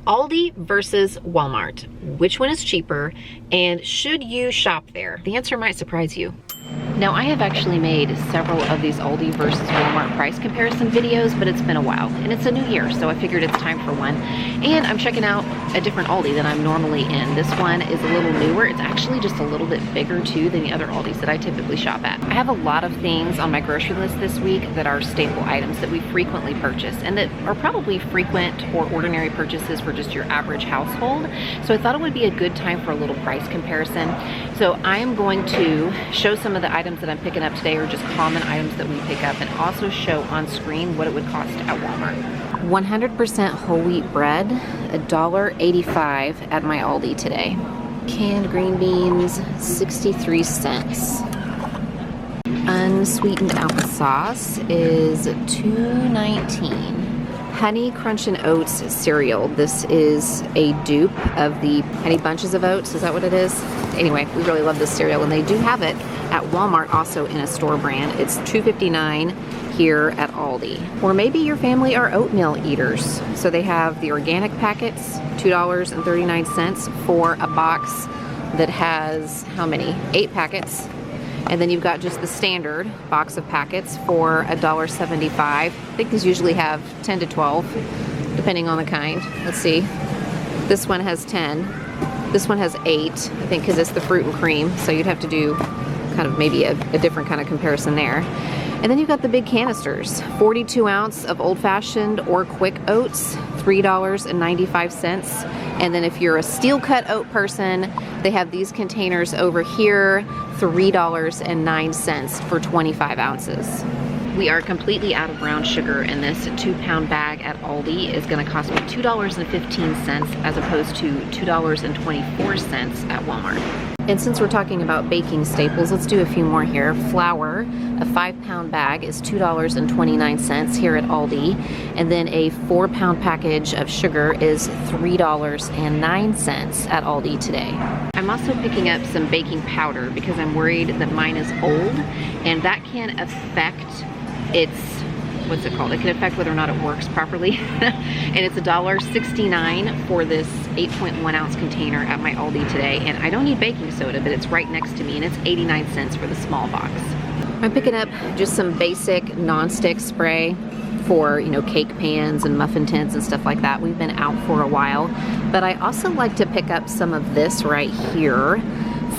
Aldi versus Walmart. Which one is cheaper, and should you shop there? The answer might surprise you. Now, I have actually made several of these Aldi versus Walmart price comparison videos, but it's been a while, and it's a new year, so I figured it's time for one. And I'm checking out a different Aldi than I'm normally in. This one is a little newer. It's actually just a little bit bigger, too, than the other Aldis that I typically shop at. I have a lot of things on my grocery list this week that are staple items that we frequently purchase, and that are probably frequent or ordinary purchases for just your average household. So I thought it would be a good time for a little price comparison. So I am going to show some of the items that I'm picking up today are just common items that we pick up, and also show on screen what it would cost at Walmart. 100% whole wheat bread, $1.85 at my Aldi today. Canned green beans, 63 cents. Unsweetened applesauce is $2.19. Honey Crunch and Oats cereal. This is a dupe of the Honey Bunches of Oats. Is that what it is? Anyway, we really love this cereal, and they do have it at Walmart also in a store brand. It's $2.59 here at Aldi. Or maybe your family are oatmeal eaters. So they have the organic packets, $2.39 for a box that has, how many? 8 packets. And then you've got just the standard box of packets for $1.75. I think these usually have 10 to 12, depending on the kind. Let's see. This one has 10. This one has 8, I think, because it's the fruit and cream. So you'd have to do kind of maybe a different kind of comparison there. And then you've got the big canisters, 42 ounce of old-fashioned or quick oats, $3.95. And then if you're a steel cut oat person, they have these containers over here, $3.09 for 25 ounces. We are completely out of brown sugar, and this 2-pound bag at Aldi is going to cost me $2.15 as opposed to $2.24 at Walmart. And since we're talking about baking staples, let's do a few more here. Flour, a 5-pound bag is $2.29 here at Aldi. And then a 4-pound package of sugar is $3.09 at Aldi today. I'm also picking up some baking powder because I'm worried that mine is old, and that can affect its, what's it called? It can affect whether or not it works properly. And it's $1.69 for this 8.1 ounce container at my Aldi today. And I don't need baking soda, but it's right next to me, and it's 89 cents for the small box. I'm picking up just some basic non-stick spray for, you know, cake pans and muffin tins and stuff like that. We've been out for a while, but I also like to pick up some of this right here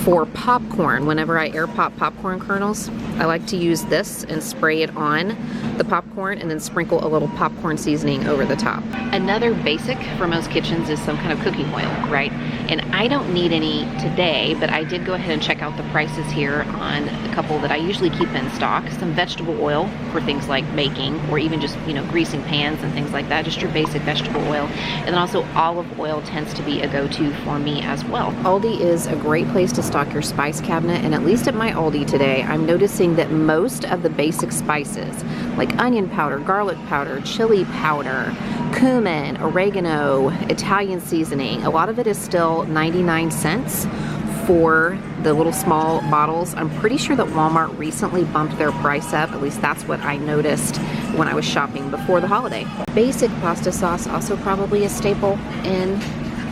for popcorn. Whenever I air pop popcorn kernels, I like to use this and spray it on the popcorn and then sprinkle a little popcorn seasoning over the top. Another basic for most kitchens is some kind of cooking oil, right? And I don't need any today, but I did go ahead and check out the prices here on a couple that I usually keep in stock. Some vegetable oil for things like baking, or even just, you know, greasing pans and things like that, just your basic vegetable oil. And then also olive oil tends to be a go-to for me as well. Aldi is a great place to stock your spice cabinet, and at least at my Aldi today, I'm noticing that most of the basic spices, like onion powder, garlic powder, chili powder, cumin, oregano, Italian seasoning, a lot of it is still 99 cents for the little small bottles. I'm pretty sure that Walmart recently bumped their price up. At least that's what I noticed when I was shopping before the holiday. Basic pasta sauce, also probably a staple in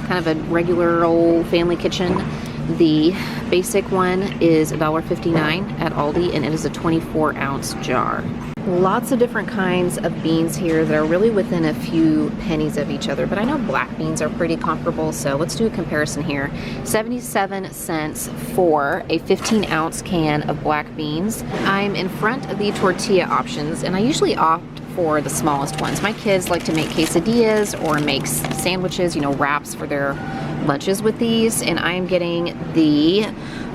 kind of a regular old family kitchen. The basic one is $1.59 at Aldi, and it is a 24 ounce jar. Lots of different kinds of beans here that are really within a few pennies of each other, but I know black beans are pretty comparable, so let's do a comparison here. 77 cents for a 15 ounce can of black beans. I'm in front of the tortilla options, and I usually opt for the smallest ones. My kids like to make quesadillas or make sandwiches, you know, wraps for their lunches with these, and I'm getting the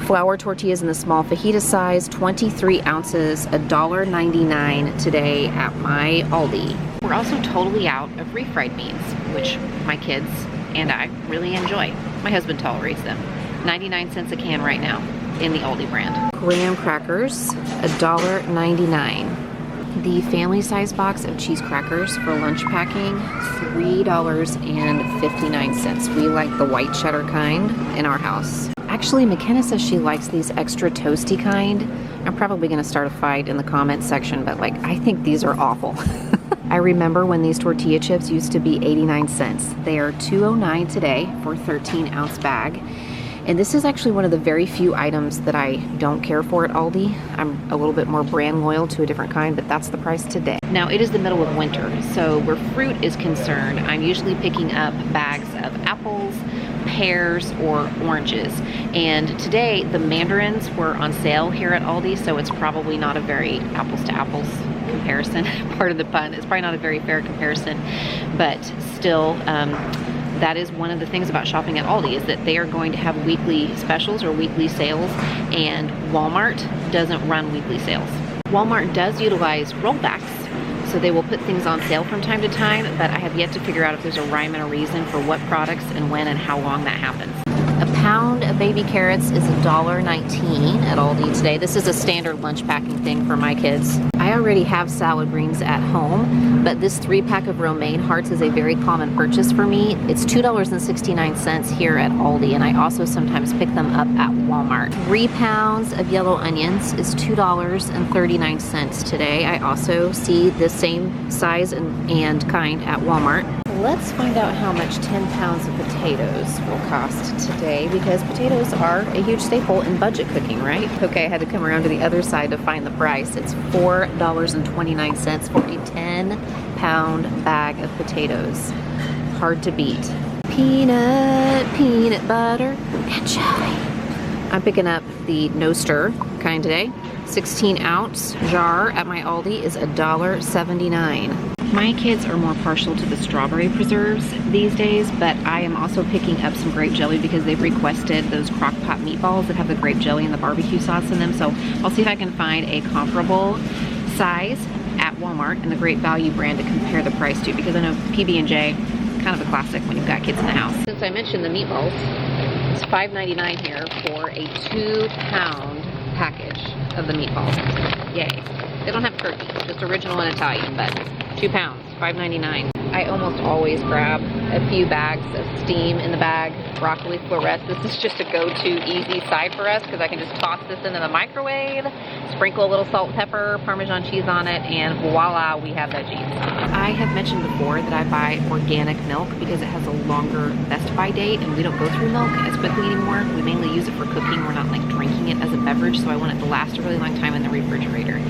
flour tortillas in the small fajita size, 23 ounces, $1.99 today at my Aldi. We're also totally out of refried beans, which my kids and I really enjoy. My husband tolerates them. 99 cents a can right now in the Aldi brand. Graham crackers, $1.99. The family size box of cheese crackers for lunch packing, $3.59. We like the white cheddar kind in our house. Actually, McKenna says she likes these extra toasty kind. I'm probably gonna start a fight in the comment section, but like, I think these are awful. I remember when these tortilla chips used to be 89 cents. They are $2.09 today for a 13-ounce bag. And this is actually one of the very few items that I don't care for at Aldi. I'm a little bit more brand loyal to a different kind, but that's the price today. Now, it is the middle of winter, so where fruit is concerned, I'm usually picking up bags of apples, pears, or oranges. And today, the mandarins were on sale here at Aldi, so it's probably not a very apples to apples comparison. Part of the pun, it's probably not a very fair comparison, but still, that is one of the things about shopping at Aldi, is that they are going to have weekly specials or weekly sales, and Walmart doesn't run weekly sales. Walmart does utilize rollbacks, so they will put things on sale from time to time, but I have yet to figure out if there's a rhyme and a reason for what products and when and how long that happens. A pound of baby carrots is $1.19 at Aldi today. This is a standard lunch packing thing for my kids. I already have salad greens at home, but this 3-pack of romaine hearts is a very common purchase for me. It's $2.69 here at Aldi, and I also sometimes pick them up at Walmart. 3 pounds of yellow onions is $2.39 today. I also see the same size and kind at Walmart. Let's find out how much 10 pounds of potatoes will cost today, because potatoes are a huge staple in budget cooking, right? Okay, I had to come around to the other side to find the price. It's $4.29 for a 10-pound bag of potatoes. Hard to beat. Peanut butter, and jelly. I'm picking up the no stir kind today. 16-ounce jar at my Aldi is $1.79. My kids are more partial to the strawberry preserves these days, but I am also picking up some grape jelly because they've requested those crock pot meatballs that have the grape jelly and the barbecue sauce in them. So I'll see if I can find a comparable size at Walmart and the Great Value brand to compare the price to, because I know PB&J, kind of a classic when you've got kids in the house. Since I mentioned the meatballs, it's $5.99 here for a 2-pound package of the meatballs. Yay. They don't have turkey, just original and Italian, but 2 pounds, $5.99. I almost always grab a few bags of steam in the bag, broccoli florets. This is just a go-to easy side for us because I can just toss this into the microwave, sprinkle a little salt, pepper, Parmesan cheese on it, and voila, we have veggies. I have mentioned before that I buy organic milk because it has a longer best by date, and we don't go through milk as quickly anymore. We mainly use it for cooking. We're not like drinking it as a beverage, so I want it to last a really long time in the refrigerator.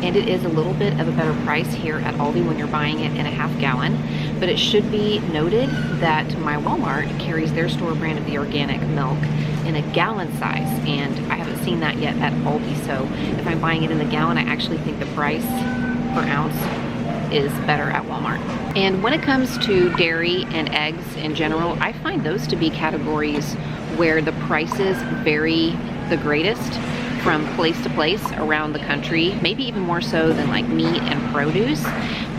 And it is a little bit of a better price here at Aldi when you're buying it in a half gallon. But it should be noted that my Walmart carries their store brand of the organic milk in a gallon size, and I haven't seen that yet at Aldi. So if I'm buying it in the gallon, I actually think the price per ounce is better at Walmart. And when it comes to dairy and eggs in general, I find those to be categories where the prices vary the greatest from place to place around the country, maybe even more so than like meat and produce.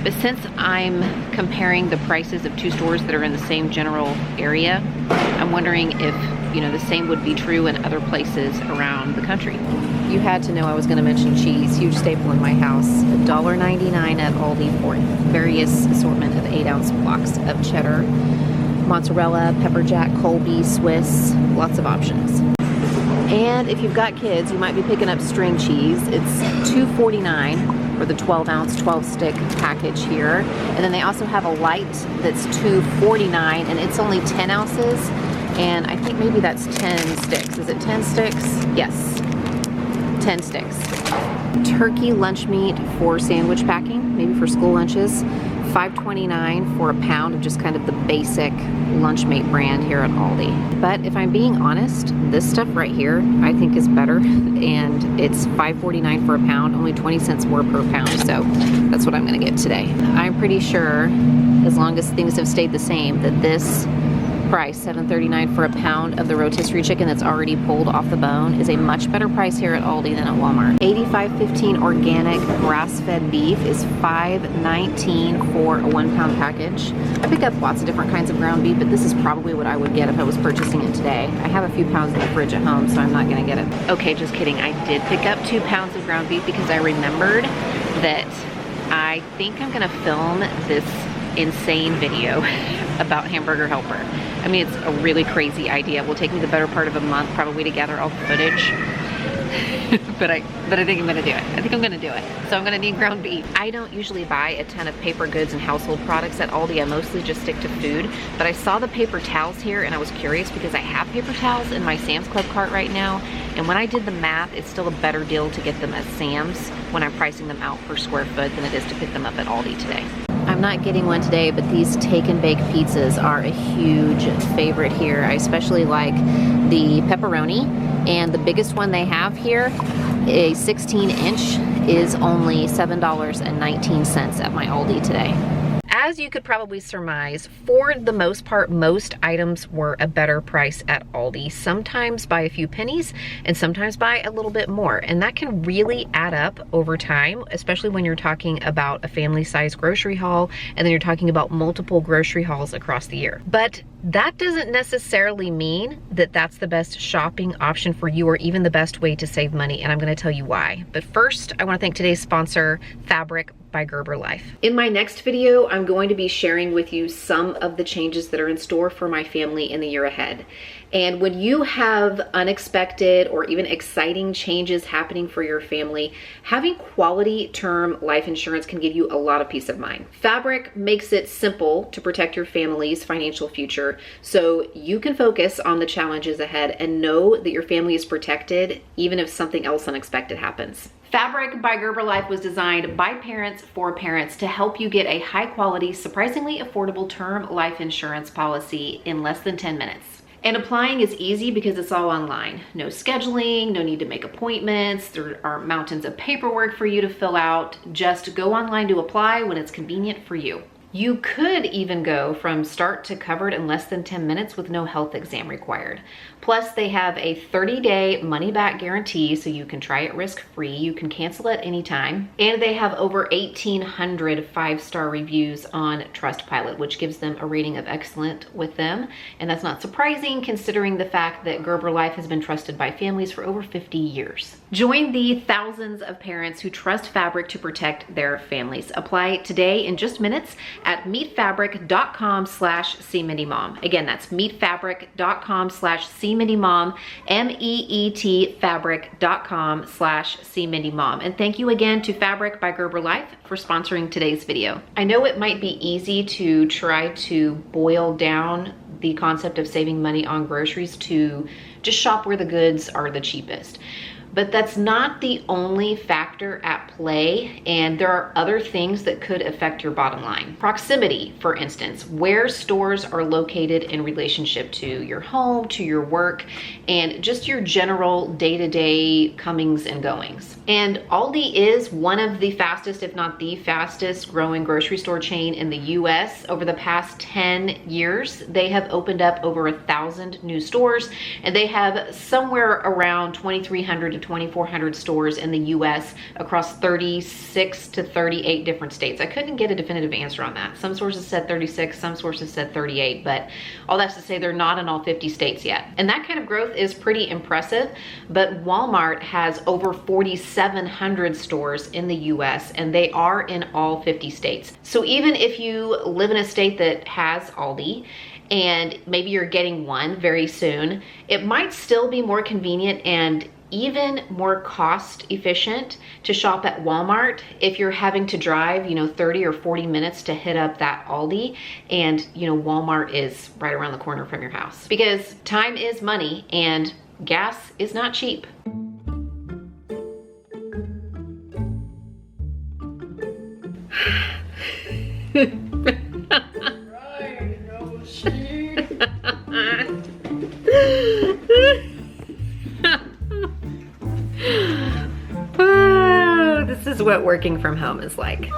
But since I'm comparing the prices of 2 stores that are in the same general area, I'm wondering if, you know, the same would be true in other places around the country. You had to know I was going to mention cheese, huge staple in my house. $1.99 at Aldi for various assortment of 8-ounce blocks of cheddar, mozzarella, pepper jack, Colby, Swiss, lots of options. And if you've got kids, you might be picking up string cheese. It's $2.49 for the 12-ounce, 12-stick package here. And then they also have a light that's $2.49, and it's only 10 ounces. And I think maybe that's 10 sticks. Is it 10 sticks? Yes, 10 sticks. Turkey lunch meat for sandwich packing, maybe for school lunches. $5.29 for a pound of just kind of the basic Lunchmate brand here at Aldi. But if I'm being honest, this stuff right here I think is better, and it's $5.49 for a pound, only 20 cents more per pound, so that's what I'm gonna get today. I'm pretty sure, as long as things have stayed the same, that this price, $7.39 for a pound of the rotisserie chicken that's already pulled off the bone, is a much better price here at Aldi than at Walmart. 85.15 organic grass-fed beef is $5.19 for a 1-pound package. I pick up lots of different kinds of ground beef, but this is probably what I would get if I was purchasing it today. I have a few pounds in the fridge at home, so I'm not gonna get it. Okay, just kidding. I did pick up 2 pounds of ground beef because I remembered that I think I'm gonna film this insane video about Hamburger Helper. I mean, it's a really crazy idea. It will take me the better part of a month probably to gather all the footage. but I think I'm gonna do it. I think I'm gonna do it. So I'm gonna need ground beef. I don't usually buy a ton of paper goods and household products at Aldi. I mostly just stick to food, but I saw the paper towels here and I was curious because I have paper towels in my Sam's Club cart right now. And when I did the math, it's still a better deal to get them at Sam's when I'm pricing them out per square foot than it is to pick them up at Aldi today. I'm not getting one today, but these take and bake pizzas are a huge favorite here. I especially like the pepperoni, and the biggest one they have here, a 16-inch, is only $7.19 at my Aldi today. As you could probably surmise, for the most part, most items were a better price at Aldi, sometimes by a few pennies and sometimes by a little bit more. And that can really add up over time, especially when you're talking about a family-sized grocery haul and then you're talking about multiple grocery hauls across the year. But that doesn't necessarily mean that that's the best shopping option for you or even the best way to save money, and I'm going to tell you why. But first, I want to thank today's sponsor, Fabric by Gerber Life. In my next video, I'm going to be sharing with you some of the changes that are in store for my family in the year ahead. And when you have unexpected or even exciting changes happening for your family, having quality term life insurance can give you a lot of peace of mind. Fabric makes it simple to protect your family's financial future so you can focus on the challenges ahead and know that your family is protected even if something else unexpected happens. Fabric by Gerber Life was designed by parents for parents to help you get a high quality, surprisingly affordable term life insurance policy in less than 10 minutes. And applying is easy because it's all online. No scheduling, no need to make appointments. There aren't mountains of paperwork for you to fill out. Just go online to apply when it's convenient for you. You could even go from start to covered in less than 10 minutes with no health exam required. Plus, they have a 30-day money-back guarantee, so you can try it risk-free. You can cancel at any time. And they have over 1,800 five-star reviews on Trustpilot, which gives them a rating of excellent with them. And that's not surprising considering the fact that Gerber Life has been trusted by families for over 50 years. Join the thousands of parents who trust Fabric to protect their families. Apply today in just minutes at meetfabric.com/cmindymom. Again, that's meetfabric.com/cmindymom, MEET fabric.com/cmindymom. And thank you again to Fabric by Gerber Life for sponsoring today's video. I know it might be easy to try to boil down the concept of saving money on groceries to just shop where the goods are the cheapest. But that's not the only factor at play, and there are other things that could affect your bottom line. Proximity, for instance, where stores are located in relationship to your home, to your work, and just your general day-to-day comings and goings. And Aldi is one of the fastest, if not the fastest, growing grocery store chain in the US. Over the past 10 years, they have opened up over 1,000 new stores, and they have somewhere around 2,300 to 2,400 stores in the US across 36 to 38 different states. I couldn't get a definitive answer on that. Some sources said 36, some sources said 38, but all that's to say they're not in all 50 states yet. And that kind of growth is pretty impressive, but Walmart has over 4,700 stores in the US, and they are in all 50 states. So even if you live in a state that has Aldi, and maybe you're getting one very soon, it might still be more convenient and even more cost efficient to shop at Walmart if you're having to drive, 30 or 40 minutes to hit up that Aldi, and Walmart is right around the corner from your house. Because time is money and gas is not cheap. Oh, this is what working from home is like.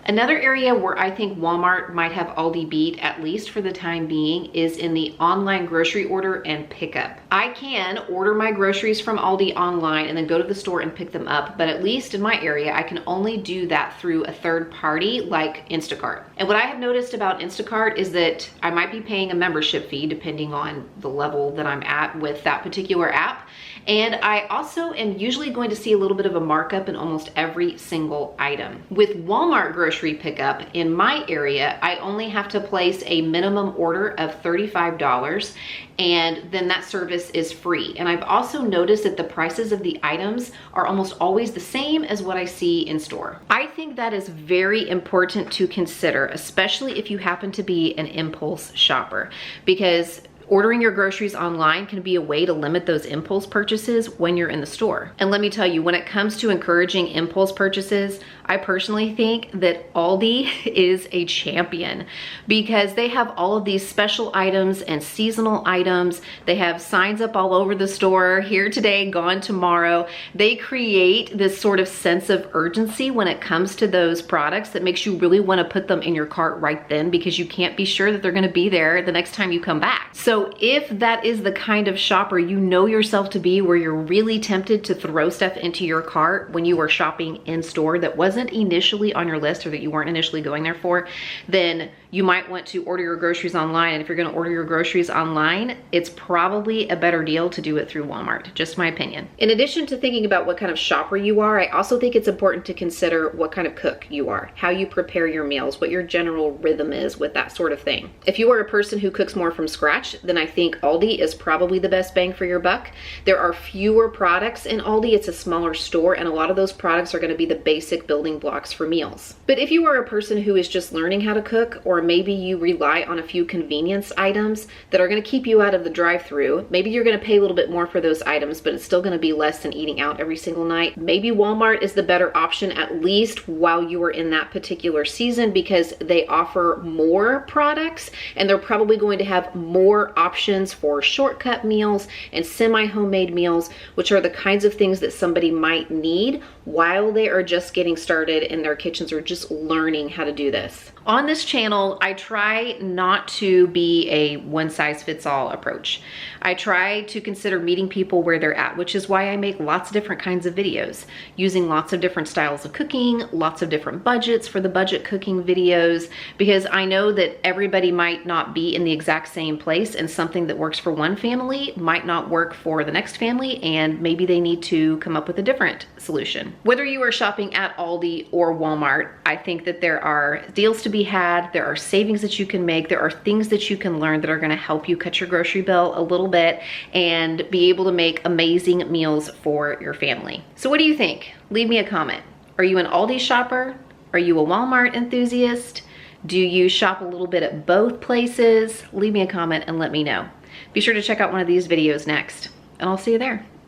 Another area where I think Walmart might have Aldi beat, at least for the time being, is in the online grocery order and pickup. I can order my groceries from Aldi online and then go to the store and pick them up, but at least in my area, I can only do that through a third party like Instacart. And what I have noticed about Instacart is that I might be paying a membership fee depending on the level that I'm at with that particular app. And I also am usually going to see a little bit of a markup in almost every single item. With Walmart grocery pickup in my area, I only have to place a minimum order of $35, and then that service service is free. And I've also noticed that the prices of the items are almost always the same as what I see in store. I think that is very important to consider, especially if you happen to be an impulse shopper, because ordering your groceries online can be a way to limit those impulse purchases when you're in the store. And let me tell you, when it comes to encouraging impulse purchases, I personally think that Aldi is a champion because they have all of these special items and seasonal items. They have signs up all over the store, here today, gone tomorrow. They create this sort of sense of urgency when it comes to those products that makes you really want to put them in your cart right then, because you can't be sure that they're going to be there the next time you come back. So if that is the kind of shopper you know yourself to be, where you're really tempted to throw stuff into your cart when you are shopping in store that wasn't initially on your list or that you weren't initially going there for, then you might want to order your groceries online. And if you're going to order your groceries online, it's probably a better deal to do it through Walmart, just my opinion. In addition to thinking about what kind of shopper you are, I also think it's important to consider what kind of cook you are, how you prepare your meals, what your general rhythm is with that sort of thing. If you are a person who cooks more from scratch, then I think Aldi is probably the best bang for your buck. There are fewer products in Aldi. It's a smaller store, and a lot of those products are going to be the basic building blocks for meals. But if you are a person who is just learning how to cook, or maybe you rely on a few convenience items that are going to keep you out of the drive-thru, maybe you're going to pay a little bit more for those items, but it's still going to be less than eating out every single night. Maybe Walmart is the better option, at least while you are in that particular season, because they offer more products and they're probably going to have more options for shortcut meals and semi-homemade meals, which are the kinds of things that somebody might need while they are just getting started in their kitchens or just learning how to do this. On this channel, I try not to be a one-size-fits-all approach. I try to consider meeting people where they're at, which is why I make lots of different kinds of videos, using lots of different styles of cooking, lots of different budgets for the budget cooking videos, because I know that everybody might not be in the exact same place, and something that works for one family might not work for the next family, and maybe they need to come up with a different solution. Whether you are shopping at Aldi or Walmart, I think that there are deals to be had, there are savings that you can make, there are things that you can learn that are going to help you cut your grocery bill a little bit and be able to make amazing meals for your family. So what do you think? Leave me a comment. Are you an Aldi shopper? Are you a Walmart enthusiast? Do you shop a little bit at both places? Leave me a comment and let me know. Be sure to check out one of these videos next, and I'll see you there.